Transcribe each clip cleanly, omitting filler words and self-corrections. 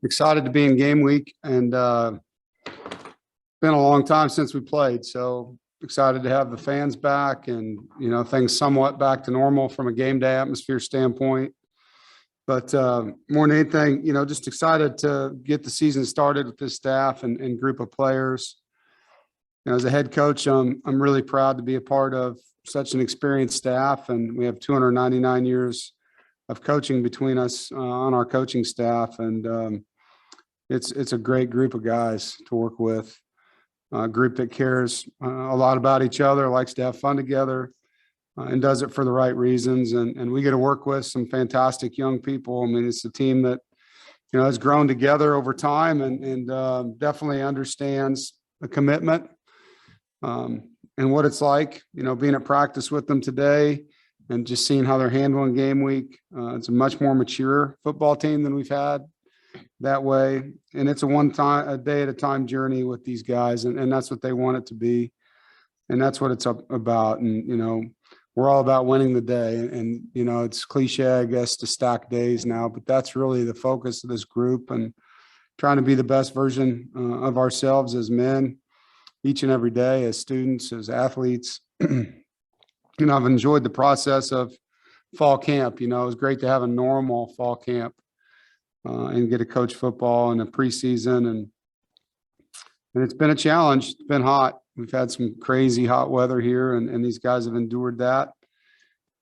Excited to be in game week, and been a long time since we played. So excited to have the fans back, and things somewhat back to normal from a game day atmosphere standpoint. But more than anything, just excited to get the season started with this staff and group of players. As a head coach, I'm really proud to be a part of such an experienced staff, and we have 299 years of coaching between us on our coaching staff, and it's a great group of guys to work with. A group that cares a lot about each other, likes to have fun together, and does it for the right reasons. And we get to work with some fantastic young people. I mean, it's a team that has grown together over time, and definitely understands the commitment and what it's like, being at practice with them today and just seeing how they're handling game week. It's a much more mature football team than we've had that way. And it's a day at a time journey with these guys. And that's what they want it to be. And that's what it's about. And, we're all about winning the day. And, it's cliche, I guess, to stack days now, but that's really the focus of this group, and trying to be the best version of ourselves as men each and every day, as students, as athletes. I've enjoyed the process of fall camp. It was great to have a normal fall camp and get to coach football in a preseason. And it's been a challenge. It's been hot. We've had some crazy hot weather here, and these guys have endured that.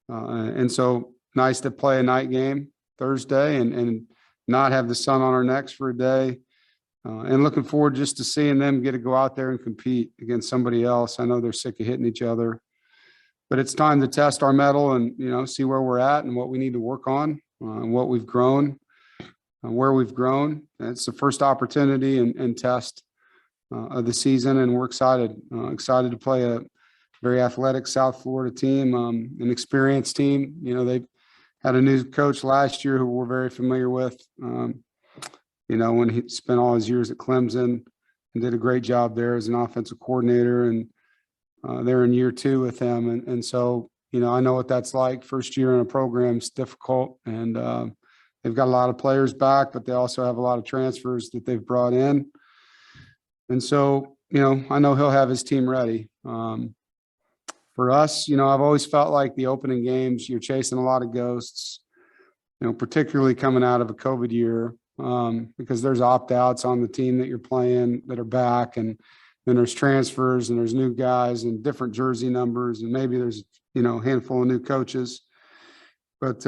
And so nice to play a night game Thursday and not have the sun on our necks for a day. And looking forward just to seeing them get to go out there and compete against somebody else. I know they're sick of hitting each other, but it's time to test our mettle and, see where we're at and what we need to work on, and what we've grown, where we've grown. It's the first opportunity and test of the season, and we're excited to play a very athletic South Florida team, an experienced team. They had a new coach last year who we're very familiar with, when he spent all his years at Clemson and did a great job there as an offensive coordinator. And they're in year 2 with him. And so, I know what that's like. First year in a program is difficult, and they've got a lot of players back, but they also have a lot of transfers that they've brought in. And so, I know he'll have his team ready. For us, I've always felt like the opening games, you're chasing a lot of ghosts, particularly coming out of a COVID year, because there's opt-outs on the team that you're playing that are back, and then there's transfers, and there's new guys and different jersey numbers, and maybe there's a handful of new coaches. But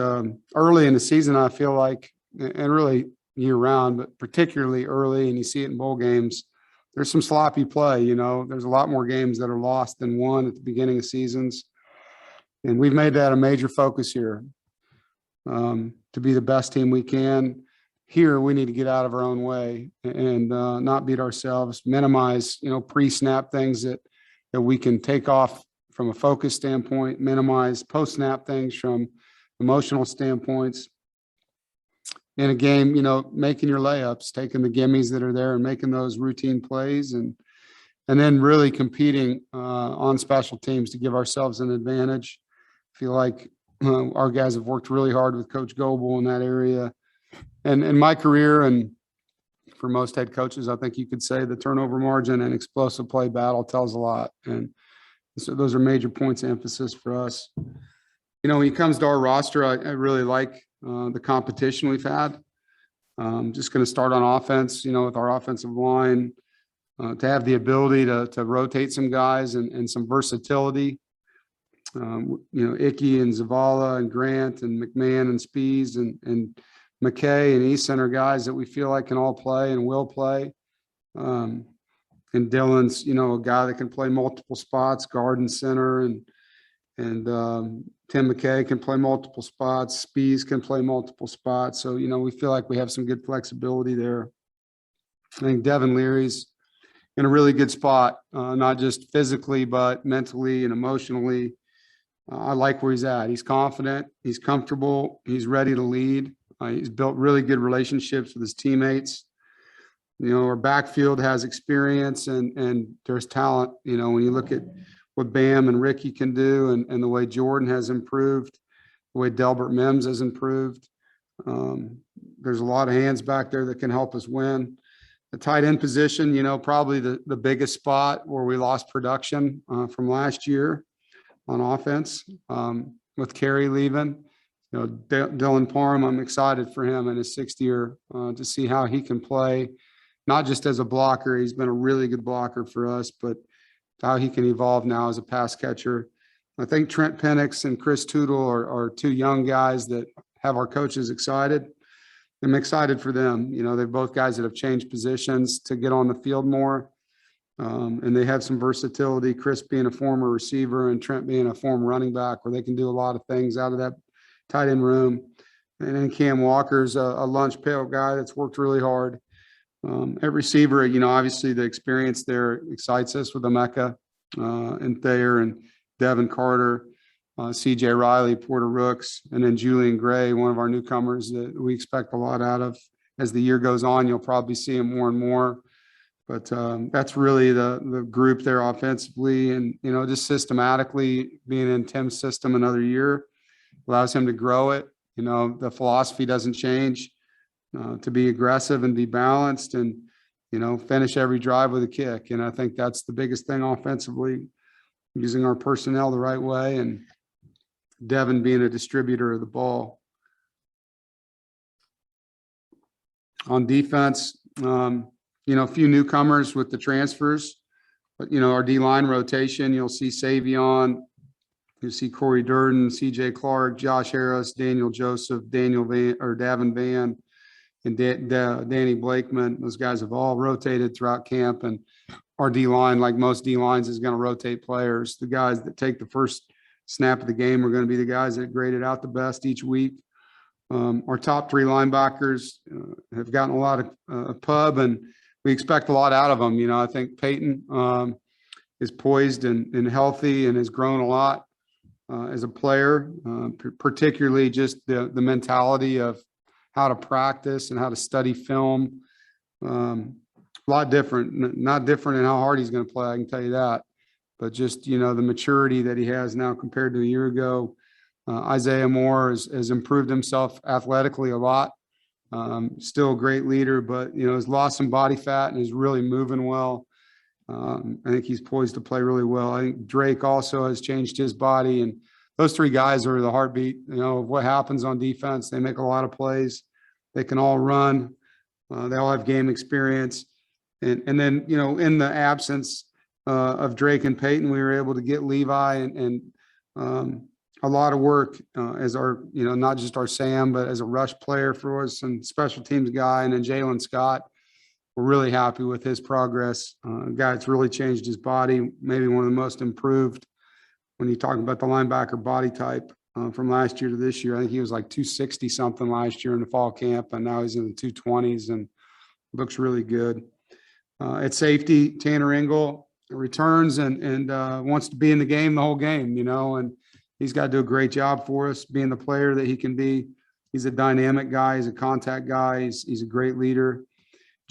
early in the season, I feel like, and really year round, but particularly early, and you see it in bowl games, there's some sloppy play. There's a lot more games that are lost than won at the beginning of seasons, and we've made that a major focus here, to be the best team we can. Here, we need to get out of our own way and not beat ourselves, minimize, pre-snap things that we can take off from a focus standpoint, minimize post-snap things from emotional standpoints. In a game, making your layups, taking the gimmies that are there and making those routine plays, and then really competing on special teams to give ourselves an advantage. I feel like our guys have worked really hard with Coach Goebel in that area. And in my career, and for most head coaches, I think you could say the turnover margin and explosive play battle tells a lot. And so those are major points of emphasis for us. When it comes to our roster, I really like the competition we've had. Just going to start on offense, with our offensive line, to have the ability to rotate some guys and some versatility. Icky and Zavala and Grant and McMahon and Spees and McKay and Eason are guys that we feel like can all play and will play. And Dylan's, a guy that can play multiple spots, guard and center, and Tim McKay can play multiple spots. Spees can play multiple spots. So, we feel like we have some good flexibility there. I think Devin Leary's in a really good spot, not just physically, but mentally and emotionally. I like where he's at. He's confident. He's comfortable. He's ready to lead. He's built really good relationships with his teammates. Our backfield has experience and there's talent. When you look at what Bam and Ricky can do, and the way Jordan has improved, the way Delbert Mims has improved, There's a lot of hands back there that can help us win. The tight end position, probably the biggest spot where we lost production from last year on offense with Kerry leaving. Dylan Parham, I'm excited for him in his 6th year to see how he can play, not just as a blocker. He's been a really good blocker for us, but how he can evolve now as a pass catcher. I think Trent Penix and Chris Tootle are 2 young guys that have our coaches excited. I'm excited for them. They're both guys that have changed positions to get on the field more. And they have some versatility, Chris being a former receiver and Trent being a former running back, where they can do a lot of things out of that tight end room. And then Cam Walker's a lunch pail guy that's worked really hard. At receiver, obviously the experience there excites us with Emeka and Thayer and Devin Carter, CJ Riley, Porter Rooks, and then Julian Gray, one of our newcomers that we expect a lot out of. As the year goes on, you'll probably see him more and more. But that's really the group there offensively. And, just systematically being in Tim's system another year allows him to grow it. The philosophy doesn't change, to be aggressive and be balanced and, finish every drive with a kick. And I think that's the biggest thing offensively, using our personnel the right way and Devin being a distributor of the ball. On defense, a few newcomers with the transfers, but, our D-line rotation, you'll see Savion, you'll see Corey Durden, CJ Clark, Josh Harris, Daniel Joseph, Davin Van, and Danny Blakeman. Those guys have all rotated throughout camp, and our D-line, like most D-lines, is going to rotate players. The guys that take the first snap of the game are going to be the guys that graded out the best each week. Our top 3 linebackers have gotten a lot of pub, and we expect a lot out of them. I think Peyton is poised and healthy and has grown a lot as a player, particularly just the mentality of how to practice and how to study film. A lot different, not different in how hard he's going to play, I can tell you that. But just, the maturity that he has now compared to a year ago. Isaiah Moore has improved himself athletically a lot. Still a great leader, but, has lost some body fat and is really moving well. I think he's poised to play really well. I think Drake also has changed his body, and those 3 guys are the heartbeat, of what happens on defense. They make a lot of plays. They can all run. They all have game experience. And then, in the absence of Drake and Peyton, we were able to get Levi and a lot of work as our, not just our Sam, but as a rush player for us and special teams guy. And then Jalen Scott, we're really happy with his progress. A guy that's really changed his body, maybe one of the most improved when you talk about the linebacker body type from last year to this year. I think he was like 260 something last year in the fall camp, and now he's in the 220s and looks really good. At safety, Tanner Engel returns and wants to be in the game the whole game, and he's got to do a great job for us being the player that he can be. He's a dynamic guy. He's a contact guy. He's a great leader.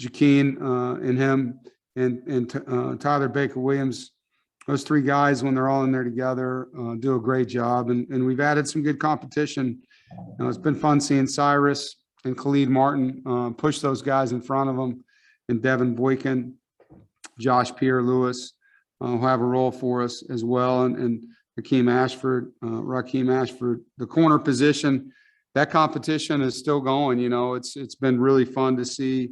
Jaqueen and him and Tyler Baker-Williams, those 3 guys, when they're all in there together, do a great job. And we've added some good competition. It's been fun seeing Cyrus and Khalid Martin push those guys in front of them, and Devin Boykin, Josh Pierre-Lewis, who have a role for us as well, and Rakeem Ashford, the corner position. That competition is still going. It's been really fun to see.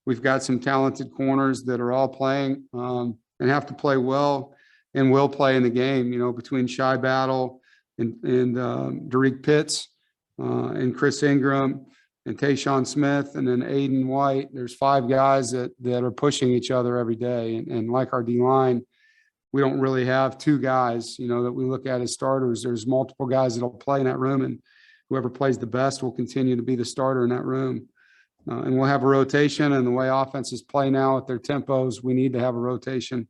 We've got some talented corners that are all playing and have to play well and will play in the game. Between Shy Battle and Derek Pitts and Chris Ingram and Tayshawn Smith and then Aiden White. There's 5 guys that are pushing each other every day. And like our D-line, we don't really have 2 guys, that we look at as starters. There's multiple guys that'll play in that room, and whoever plays the best will continue to be the starter in that room. And we'll have a rotation, and the way offenses play now at their tempos, we need to have a rotation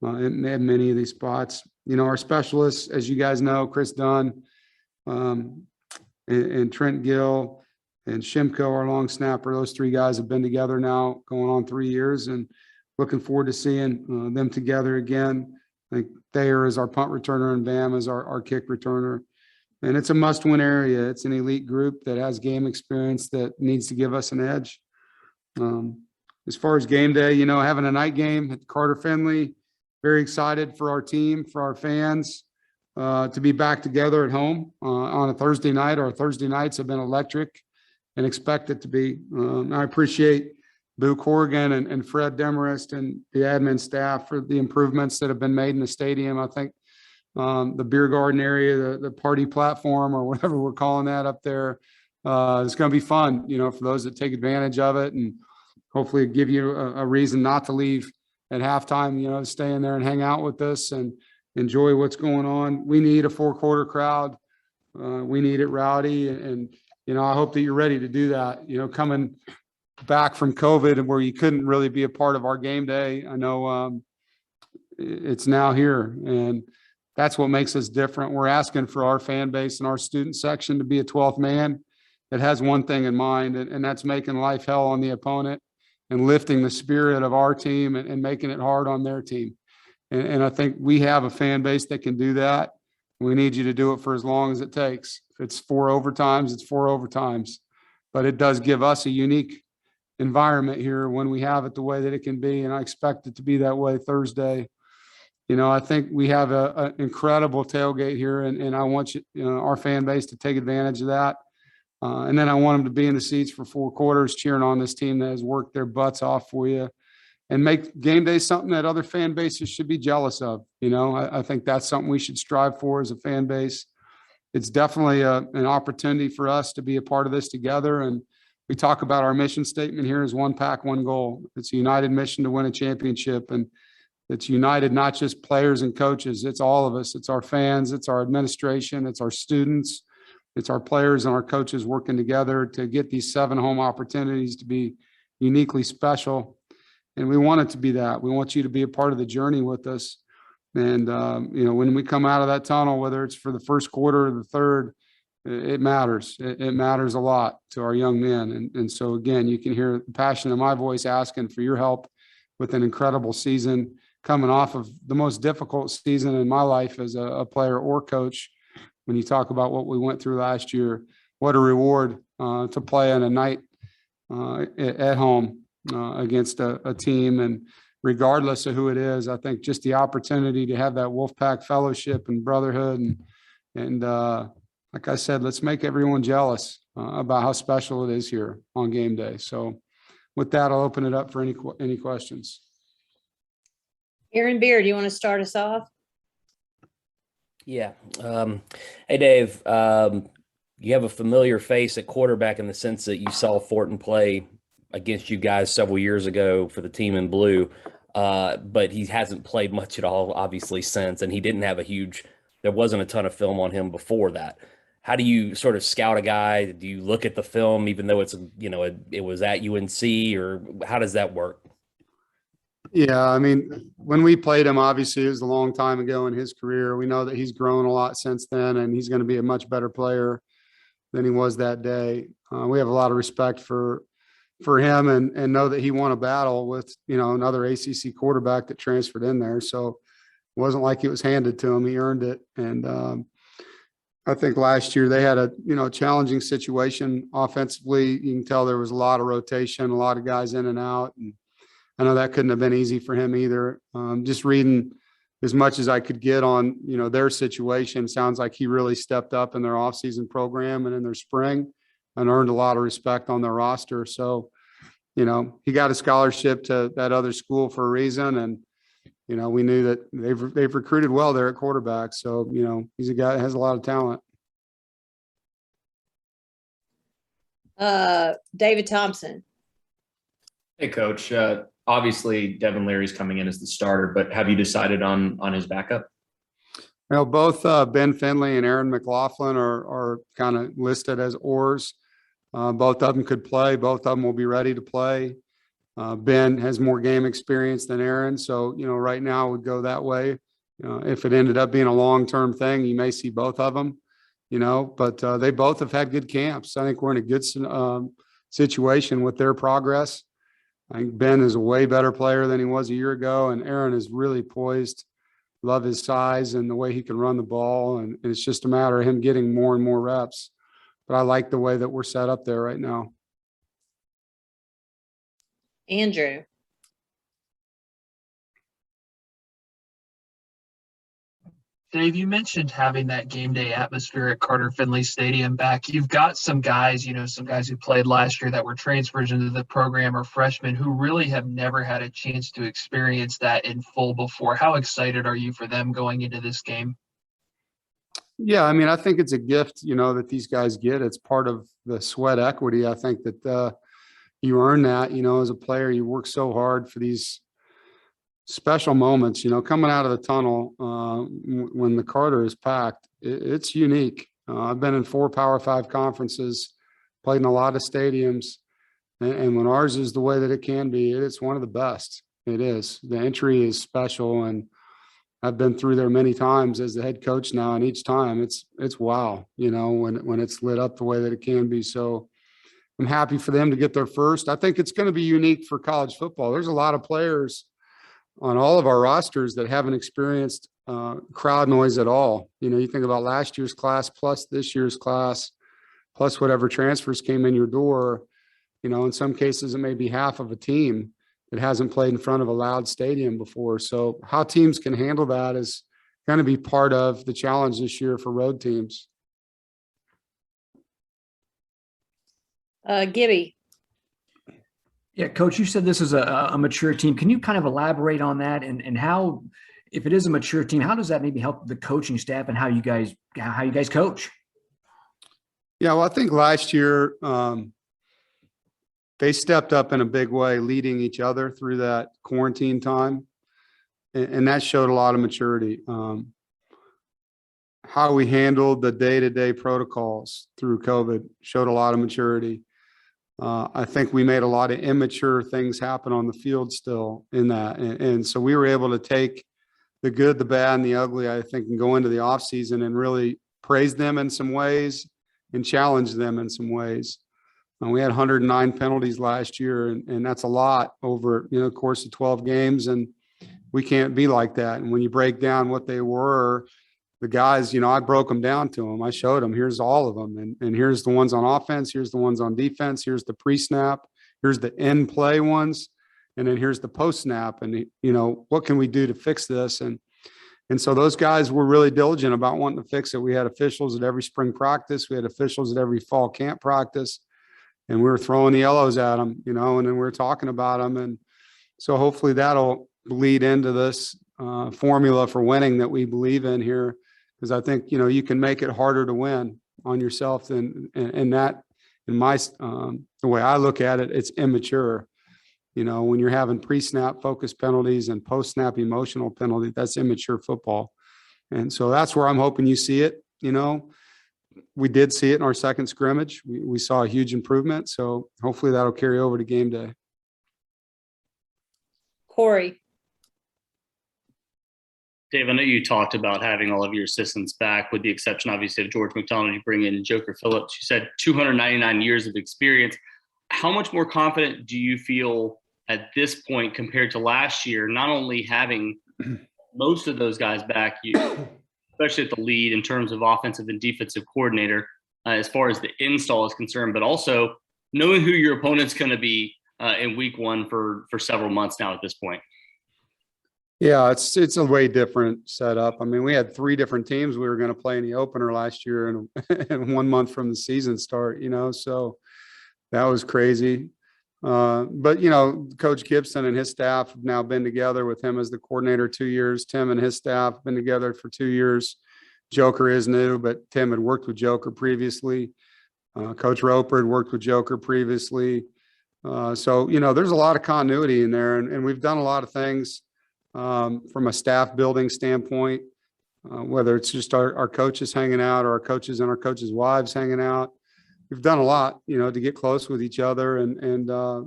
in many of these spots. Our specialists, as you guys know, Chris Dunn and Trent Gill and Shimko, our long snapper, those 3 guys have been together now going on 3 years, and looking forward to seeing them together again. I think Thayer is our punt returner and Bam is our kick returner. And it's a must-win area. It's an elite group that has game experience that needs to give us an edge. As far as game day, having a night game at Carter Finley, very excited for our team, for our fans, to be back together at home on a Thursday night. Our Thursday nights have been electric and expect it to be. I appreciate Boo Corrigan and Fred Demarest and the admin staff for the improvements that have been made in the stadium. I think the beer garden area, the party platform, or whatever we're calling that up there, it's going to be fun, for those that take advantage of it, and hopefully give you a reason not to leave at halftime, stay in there and hang out with us and enjoy what's going on. We need a 4-quarter crowd. We need it rowdy. And I hope that you're ready to do that, coming back from COVID and where you couldn't really be a part of our game day. I know it's now here, and that's what makes us different. We're asking for our fan base and our student section to be a 12th man that has one thing in mind, and that's making life hell on the opponent and lifting the spirit of our team and making it hard on their team. And I think we have a fan base that can do that. We need you to do it for as long as it takes. If it's 4 overtimes, it's 4 overtimes. But it does give us a unique environment here when we have it the way that it can be, and I expect it to be that way Thursday. I think we have an incredible tailgate here, and I want our fan base to take advantage of that. And then I want them to be in the seats for 4 quarters, cheering on this team that has worked their butts off for you, and make game day something that other fan bases should be jealous of. I think that's something we should strive for as a fan base. It's definitely an opportunity for us to be a part of this together. And we talk about our mission statement here as one pack, one goal. It's a united mission to win a championship. And it's united, not just players and coaches. It's all of us. It's our fans. It's our administration. It's our students. It's our players and our coaches working together to get these 7 home opportunities to be uniquely special. And we want it to be that. We want you to be a part of the journey with us. And, when we come out of that tunnel, whether it's for the first quarter or the third, it matters. It matters a lot to our young men. And so, again, you can hear the passion in my voice asking for your help with an incredible season, coming off of the most difficult season in my life as a player or coach. When you talk about what we went through last year, what a reward to play on a night at home against a team. And regardless of who it is, I think just the opportunity to have that Wolfpack fellowship and brotherhood. And like I said, let's make everyone jealous about how special it is here on game day. So with that, I'll open it up for any questions. Aaron Beard, do you want to start us off? Yeah. Hey, Dave, you have a familiar face at quarterback in the sense that you saw Fortin play against you guys several years ago for the team in blue, but he hasn't played much at all, obviously, since, and he didn't have there wasn't a ton of film on him before that. How do you sort of scout a guy? Do you look at the film, even though it was at UNC, or how does that work? Yeah, I mean, when we played him, obviously it was a long time ago in his career. We know that he's grown a lot since then, and he's going to be a much better player than he was that day. We have a lot of respect for him and know that he won a battle with, another ACC quarterback that transferred in there. So it wasn't like it was handed to him. He earned it. And I think last year they had a, challenging situation offensively. You can tell there was a lot of rotation, a lot of guys in and out. And I know that couldn't have been easy for him either. Just reading as much as I could get on, their situation, sounds like he really stepped up in their offseason program and in their spring and earned a lot of respect on their roster. So, he got a scholarship to that other school for a reason. And, we knew that they've recruited well there at quarterback. So, he's a guy that has a lot of talent. David Thompson. Hey, Coach. Obviously, Devin Leary's coming in as the starter, but have you decided on his backup? Both Ben Finley and Aaron McLaughlin are kind of listed as oars. Both of them could play. Both of them will be ready to play. Ben has more game experience than Aaron. So, right now it would go that way. If it ended up being a long-term thing, you may see both of them, but they both have had good camps. I think we're in a good situation with their progress. I think Ben is a way better player than he was a year ago, and Aaron is really poised love his size and the way he can run the ball. And it's just a matter of him getting more and more reps. But I like the way that we're set up there right now. Andrew. Dave, you mentioned having that game day atmosphere at Carter Finley Stadium back. You've got some guys, some guys who played last year that were transfers into the program or freshmen who really have never had a chance to experience that in full before. How excited are you for them going into this game? Yeah, I mean, I think it's a gift, that these guys get. It's part of the sweat equity. I think that you earn that, as a player. You work so hard for these special moments, coming out of the tunnel when the Carter is packed. It's unique. I've been in 4 Power 5 conferences, played in a lot of stadiums, and when ours is the way that it can be, it's one of the best. It is. The entry is special, and I've been through there many times as the head coach now, and each time it's wow, when it's lit up the way that it can be. So I'm happy for them to get their first. I think it's going to be unique for college football. There's a lot of players on all of our rosters that haven't experienced crowd noise at all. You think about last year's class plus this year's class, plus whatever transfers came in your door. In some cases, it may be half of a team that hasn't played in front of a loud stadium before. So how teams can handle that is going to be part of the challenge this year for road teams. Gibby. Yeah, Coach, you said this is a mature team. Can you kind of elaborate on that and how, if it is a mature team, how does that maybe help the coaching staff and how you guys coach? Yeah, well, I think last year they stepped up in a big way, leading each other through that quarantine time, and that showed a lot of maturity. How we handled the day-to-day protocols through COVID showed a lot of maturity. I think we made a lot of immature things happen on the field still in that. And so we were able to take the good, the bad, and the ugly, I think, and go into the offseason and really praise them in some ways and challenge them in some ways. We had 109 penalties last year, and that's a lot over, the course of 12 games. And we can't be like that. And when you break down what they were, the guys, I broke them down to them. I showed them, here's all of them. And here's the ones on offense. Here's the ones on defense. Here's the pre-snap. Here's the end play ones. And then here's the post-snap. And, what can we do to fix this? And so those guys were really diligent about wanting to fix it. We had officials at every spring practice. We had officials at every fall camp practice. And we were throwing the yellows at them, and then we were talking about them. And so hopefully that'll bleed into this formula for winning that we believe in here. Because I think, you can make it harder to win on yourself than, and that, in my, the way I look at it, it's immature. When you're having pre-snap focus penalties and post-snap emotional penalty, that's immature football. And so that's where I'm hoping you see it. We did see it in our second scrimmage. We saw a huge improvement. So hopefully that'll carry over to game day. Corey. Dave, I know you talked about having all of your assistants back, with the exception, obviously, of George McDonald. You bring in Joker Phillips. You said 299 years of experience. How much more confident do you feel at this point compared to last year, not only having most of those guys back, especially at the lead in terms of offensive and defensive coordinator, as far as the install is concerned, but also knowing who your opponent's going to be in week 1 for several months now at this point? Yeah, it's a way different setup. I mean, we had 3 different teams we were going to play in the opener last year, and 1 month from the season start, so that was crazy. But, Coach Gibson and his staff have now been together with him as the coordinator 2 years. Tim and his staff have been together for 2 years. Joker is new, but Tim had worked with Joker previously. Coach Roper had worked with Joker previously. So, there's a lot of continuity in there, and we've done a lot of things from a staff building standpoint, whether it's just our coaches hanging out or our coaches and our coaches' wives hanging out. We've done a lot, to get close with each other and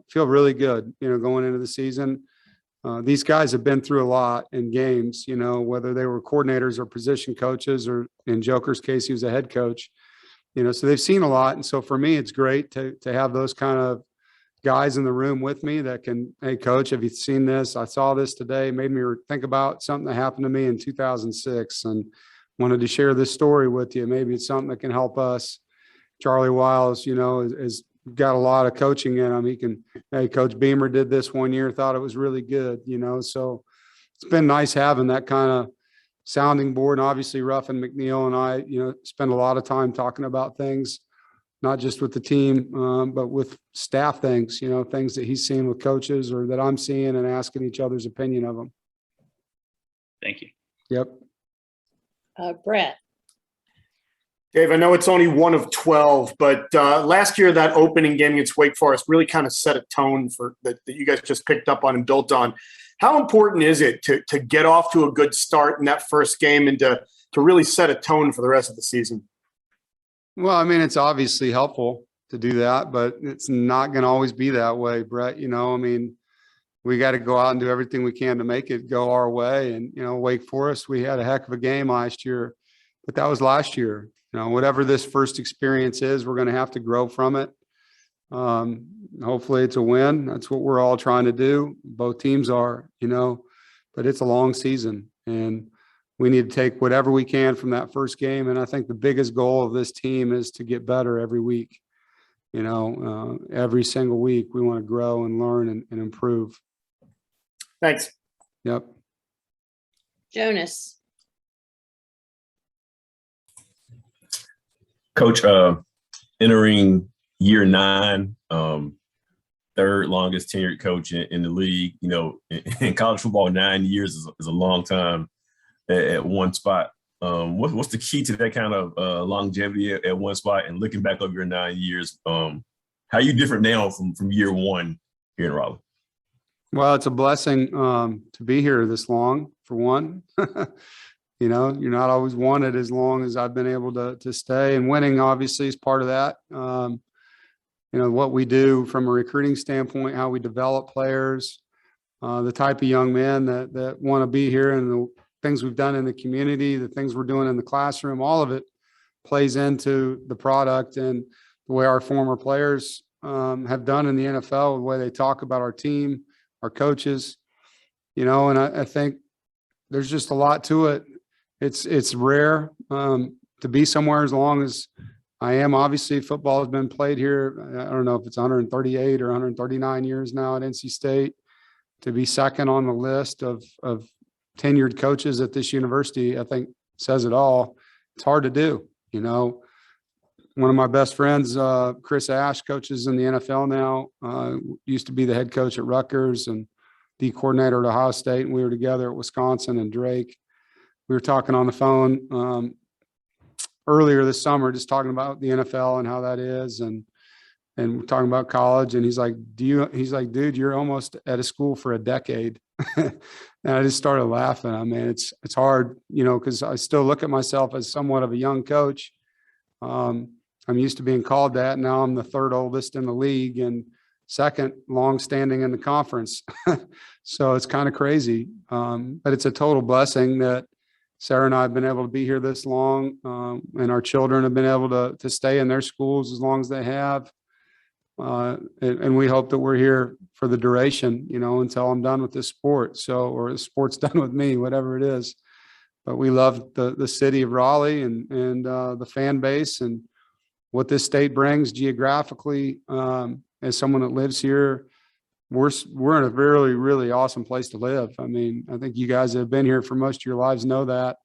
feel really good, going into the season. These guys have been through a lot in games, whether they were coordinators or position coaches, or in Joker's case, he was a head coach, so they've seen a lot. And so for me, it's great to have those kind of guys in the room with me that can, hey, coach, have you seen this? I saw this today, made me think about something that happened to me in 2006 and wanted to share this story with you. Maybe it's something that can help us. Charlie Wiles, is got a lot of coaching in him. He can, hey, Coach Beamer did this one year, thought it was really good, so it's been nice having that kind of sounding board. And obviously Ruffin McNeil and I, spend a lot of time talking about things, not just with the team, but with staff things, things that he's seeing with coaches or that I'm seeing and asking each other's opinion of them. Thank you. Yep. Brett. Dave, I know it's only one of 12, but last year that opening game against Wake Forest really kind of set a tone for that you guys just picked up on and built on. How important is it to get off to a good start in that first game and to really set a tone for the rest of the season? Well, I mean, it's obviously helpful to do that, but it's not going to always be that way, Brett. We got to go out and do everything we can to make it go our way. And, Wake Forest, we had a heck of a game last year, but that was last year. Whatever this first experience is, we're going to have to grow from it. Hopefully it's a win. That's what we're all trying to do. Both teams are, but it's a long season and we need to take whatever we can from that first game. And I think the biggest goal of this team is to get better every week. Every single week we want to grow and learn and improve. Thanks. Yep. Jonas. Coach, entering year 9, third longest tenured coach in the league. In college football, 9 years is a long time at one spot. What's the key to that kind of longevity at one spot? And looking back over your 9 years, how are you different now from year 1 here in Raleigh? Well, it's a blessing to be here this long, for one. You're not always wanted as long as I've been able to stay, and winning obviously is part of that. What we do from a recruiting standpoint, how we develop players, the type of young men that want to be here, and the things we've done in the community, the things we're doing in the classroom, all of it plays into the product and the way our former players have done in the NFL, the way they talk about our team, our coaches, and I think there's just a lot to it. It's rare to be somewhere as long as I am. Obviously, football has been played here. I don't know if it's 138 or 139 years now at NC State. To be second on the list of tenured coaches at this university, I think says it all. It's hard to do. One of my best friends, Chris Ash, coaches in the NFL now, used to be the head coach at Rutgers and the coordinator at Ohio State. And we were together at Wisconsin and Drake. We were talking on the phone earlier this summer, just talking about the NFL and how that is. And we're talking about college. And he's like, dude, you're almost at a school for a decade. And I just started laughing. I mean, it's hard, because I still look at myself as somewhat of a young coach. I'm used to being called that. Now I'm the third oldest in the league and second long standing in the conference. So it's kind of crazy. But it's a total blessing that Sarah and I have been able to be here this long, and our children have been able to stay in their schools as long as they have. And we hope that we're here for the duration, until I'm done with this sport. Or the sport's done with me, whatever it is. But we love the city of Raleigh and the fan base and what this state brings geographically. As someone that lives here, we're in a really, really awesome place to live. I mean, I think you guys that have been here for most of your lives know that.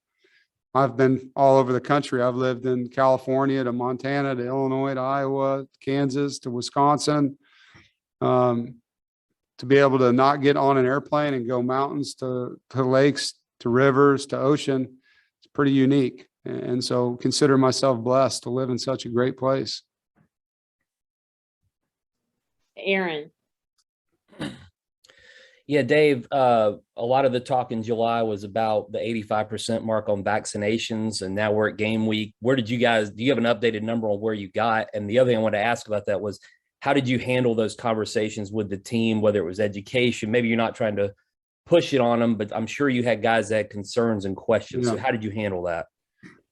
I've been all over the country. I've lived in California to Montana to Illinois to Iowa, Kansas to Wisconsin. To be able to not get on an airplane and go mountains to lakes to rivers to ocean, it's pretty unique. And so consider myself blessed to live in such a great place. Aaron. Yeah, Dave, a lot of the talk in July was about the 85% mark on vaccinations, and now we're at game week. Do you have an updated number on where you got? And the other thing I wanted to ask about that was, how did you handle those conversations with the team, whether it was education? Maybe you're not trying to push it on them, but I'm sure you had guys that had concerns and questions. Yeah. So how did you handle that?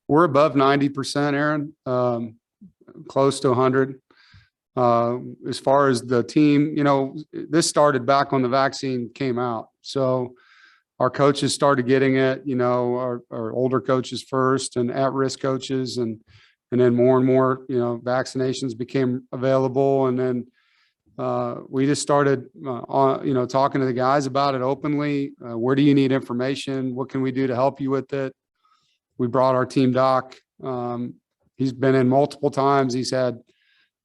We're above 90%, Aaron, close to 100. As far as the team, this started back when the vaccine came out. So our coaches started getting it, our older coaches first and at-risk coaches, and then more and more, vaccinations became available. And then we just started, talking to the guys about it openly. Where do you need information? What can we do to help you with it? We brought our team doc. He's been in multiple times. He's had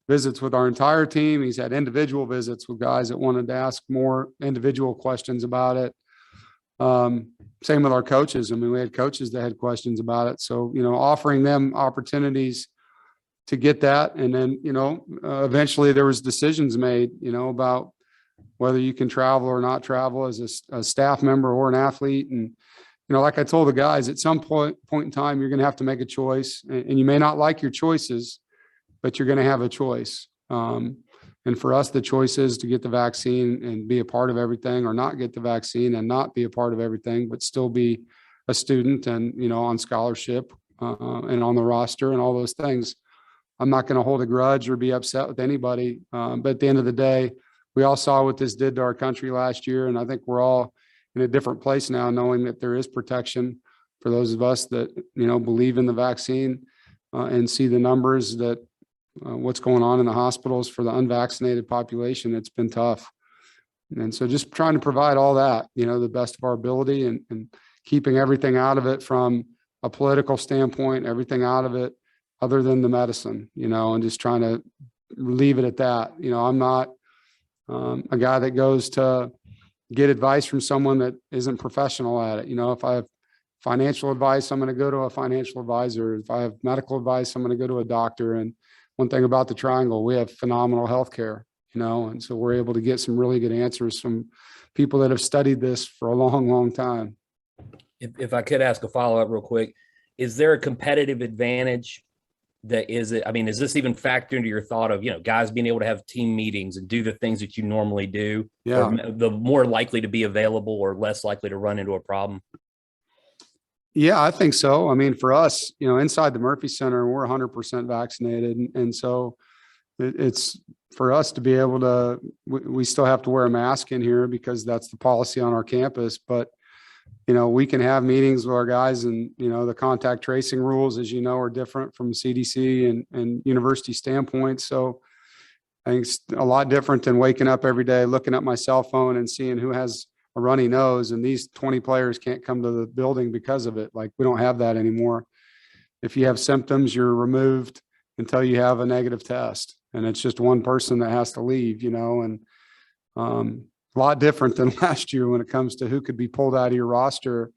visits with our entire team. He's had individual visits with guys that wanted to ask more individual questions about it. Same with our coaches. I mean, we had coaches that had questions about it. So, offering them opportunities to get that. And then, eventually there was decisions made, about whether you can travel or not travel as a staff member or an athlete. And, like I told the guys, at some point in time, you're going to have to make a choice, and you may not like your choices, but you're going to have a choice. And for us, the choice is to get the vaccine and be a part of everything, or not get the vaccine and not be a part of everything, but still be a student and, on scholarship and on the roster and all those things. I'm not going to hold a grudge or be upset with anybody. But at the end of the day, we all saw what this did to our country last year. And I think we're all in a different place now, knowing that there is protection for those of us that, believe in the vaccine and see the numbers that what's going on in the hospitals for the unvaccinated population. It's been tough. And so just trying to provide all that, the best of our ability, and keeping everything out of it from a political standpoint, everything out of it other than the medicine, and just trying to leave it at that. I'm not a guy that goes to get advice from someone that isn't professional at it. If I have financial advice, I'm going to go to a financial advisor. If I have medical advice, I'm going to go to a doctor. And one thing about the Triangle, we have phenomenal healthcare, and so we're able to get some really good answers from people that have studied this for a long, long time. If I could ask a follow-up real quick, is there a competitive advantage is this even factored into your thought of, guys being able to have team meetings and do the things that you normally do? Yeah. Or the more likely to be available or less likely to run into a problem? Yeah, I think so. I mean, for us, inside the Murphy Center, we're 100% vaccinated. And so it's for us to be able to, we still have to wear a mask in here because that's the policy on our campus. But, we can have meetings with our guys, and, the contact tracing rules, as are different from CDC and university standpoint. So I think it's a lot different than waking up every day, looking at my cell phone and seeing who has a runny nose, and these 20 players can't come to the building because of it. Like, we don't have that anymore. If you have symptoms, you're removed until you have a negative test, and it's just one person that has to leave, and a lot different than last year when it comes to who could be pulled out of your roster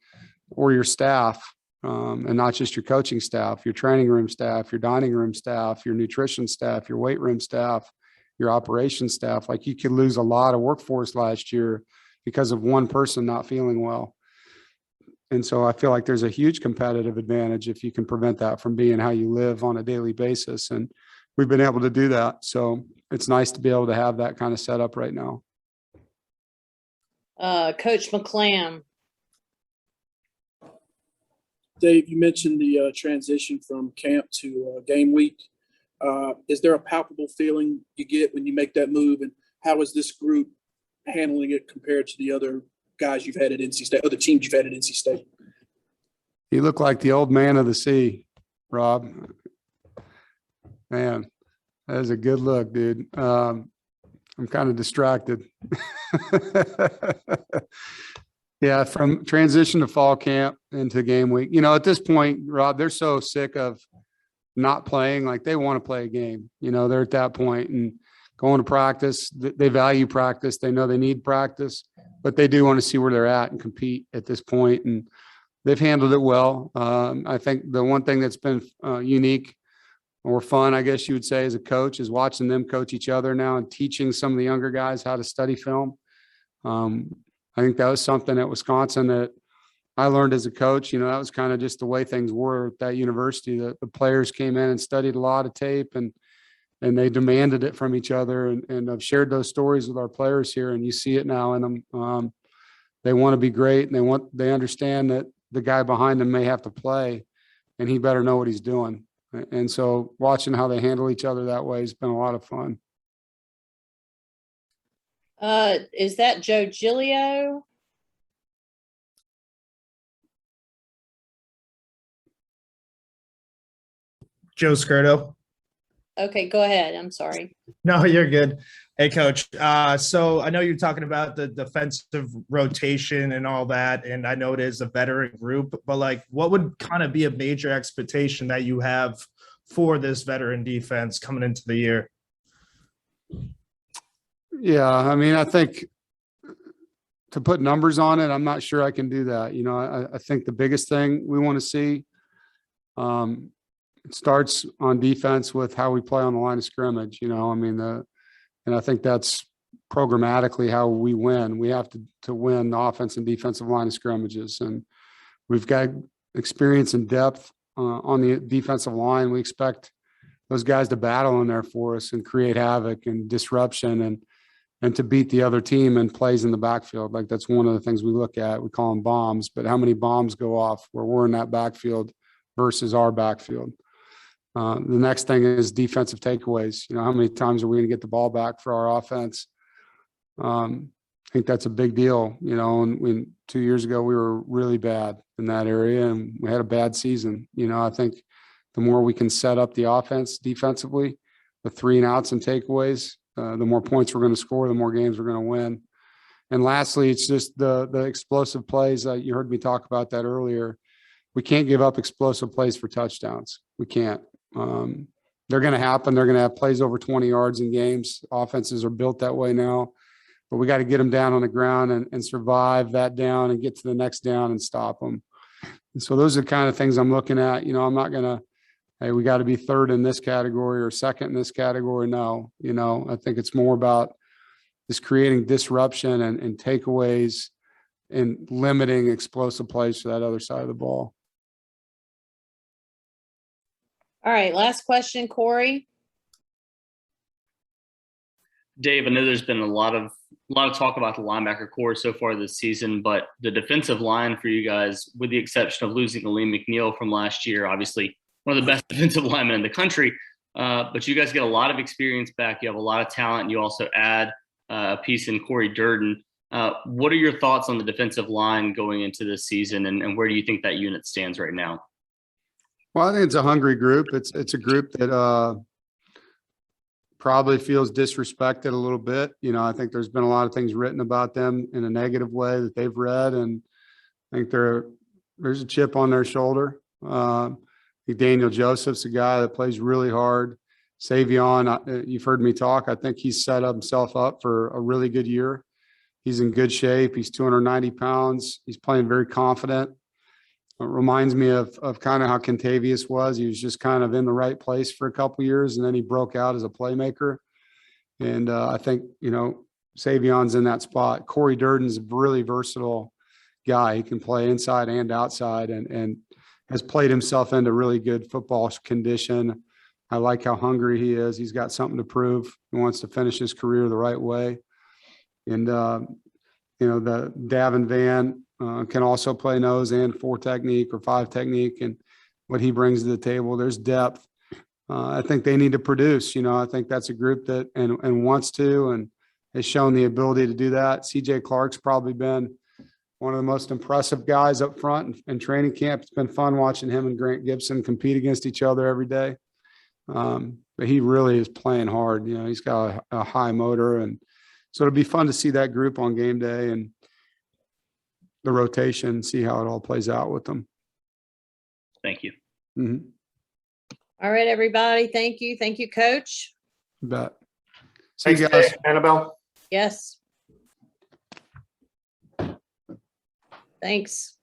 or your staff, and not just your coaching staff, your training room staff, your dining room staff, your nutrition staff, your weight room staff, your operations staff. Like, you could lose a lot of workforce last year because of one person not feeling well. And so I feel like there's a huge competitive advantage if you can prevent that from being how you live on a daily basis. And we've been able to do that. So it's nice to be able to have that kind of setup right now. Coach McClam. Dave, you mentioned the transition from camp to game week. Is there a palpable feeling you get when you make that move? And how is this group handling it compared to the other guys you've had at NC State, other teams you've had at NC State? You look like the old man of the sea, Rob. Man, that is a good look, dude. I'm kind of distracted. Yeah, from transition to fall camp into game week. At this point, Rob, they're so sick of not playing. Like, they want to play a game. They're at that point and going to practice. They value practice. They know they need practice, but they do want to see where they're at and compete at this point. And they've handled it well. I think the one thing that's been unique or fun, I guess you would say, as a coach, is watching them coach each other now and teaching some of the younger guys how to study film. I think that was something at Wisconsin that I learned as a coach. That was kind of just the way things were at that university. The players came in and studied a lot of tape, and they demanded it from each other. And I've shared those stories with our players here, and you see it now in them. They want to be great, and they understand that the guy behind them may have to play, and he better know what he's doing. And so watching how they handle each other that way has been a lot of fun. Is that Joe Giglio? Joe Skirdo. Okay, go ahead. I'm sorry. No, you're good. Hey, Coach. So I know you're talking about the defensive rotation and all that, and I know it is a veteran group, but like, what would kind of be a major expectation that you have for this veteran defense coming into the year? Yeah, I mean, I think to put numbers on it, I'm not sure I can do that. You know, I think the biggest thing we want to see, it starts on defense with how we play on the line of scrimmage. You know, I mean, and I think that's programmatically how we win. We have to win the offense and defensive line of scrimmages, and we've got experience and depth on the defensive line. We expect those guys to battle in there for us and create havoc and disruption and to beat the other team in plays in the backfield. Like, that's one of the things we look at. We call them bombs, but how many bombs go off where we're in that backfield versus our backfield? The next thing is defensive takeaways. You know, how many times are we going to get the ball back for our offense? I think that's a big deal. You know, and 2 years ago, we were really bad in that area and we had a bad season. You know, I think the more we can set up the offense defensively with 3 and outs and takeaways, the more points we're going to score, the more games we're going to win. And lastly, it's just the explosive plays. You heard me talk about that earlier. We can't give up explosive plays for touchdowns. We can't. They're going to happen. They're going to have plays over 20 yards in games. Offenses are built that way now, but we got to get them down on the ground and survive that down and get to the next down and stop them. And so those are the kind of things I'm looking at. You know, I'm not going to, hey, we got to be third in this category or second in this category. No, you know, I think it's more about just creating disruption and takeaways and limiting explosive plays for that other side of the ball. All right, last question, Corey. Dave, I know there's been a lot of talk about the linebacker core so far this season, but the defensive line for you guys, with the exception of losing Aleem McNeil from last year, obviously one of the best defensive linemen in the country, but you guys get a lot of experience back. You have a lot of talent. And you also add a piece in Corey Durden. What are your thoughts on the defensive line going into this season, and where do you think that unit stands right now? Well, I think it's a hungry group. It's a group that probably feels disrespected a little bit. You know, I think there's been a lot of things written about them in a negative way that they've read, and I think there's a chip on their shoulder. I think Daniel Joseph's a guy that plays really hard. Savion, you've heard me talk. I think he's set himself up for a really good year. He's in good shape. He's 290 pounds. He's playing very confident. It reminds me of kind of how Contavious was. He was just kind of in the right place for a couple of years, and then he broke out as a playmaker. And I think, you know, Savion's in that spot. Corey Durden's a really versatile guy. He can play inside and outside and has played himself into really good football condition. I like how hungry he is. He's got something to prove. He wants to finish his career the right way. And, you know, the Davin Van can also play nose and 4 technique or 5 technique, and what he brings to the table. There's depth. I think they need to produce. You know, I think that's a group that and wants to and has shown the ability to do that. CJ Clark's probably been one of the most impressive guys up front in training camp. It's been fun watching him and Grant Gibson compete against each other every day. But he really is playing hard. You know, he's got a high motor, and so it'll be fun to see that group on game day and the rotation, see how it all plays out with them. Thank you. Mm-hmm. All right, everybody. Thank you. Thank you, Coach. You bet. See you Thanks, guys. Dave. Annabelle. Yes. Thanks.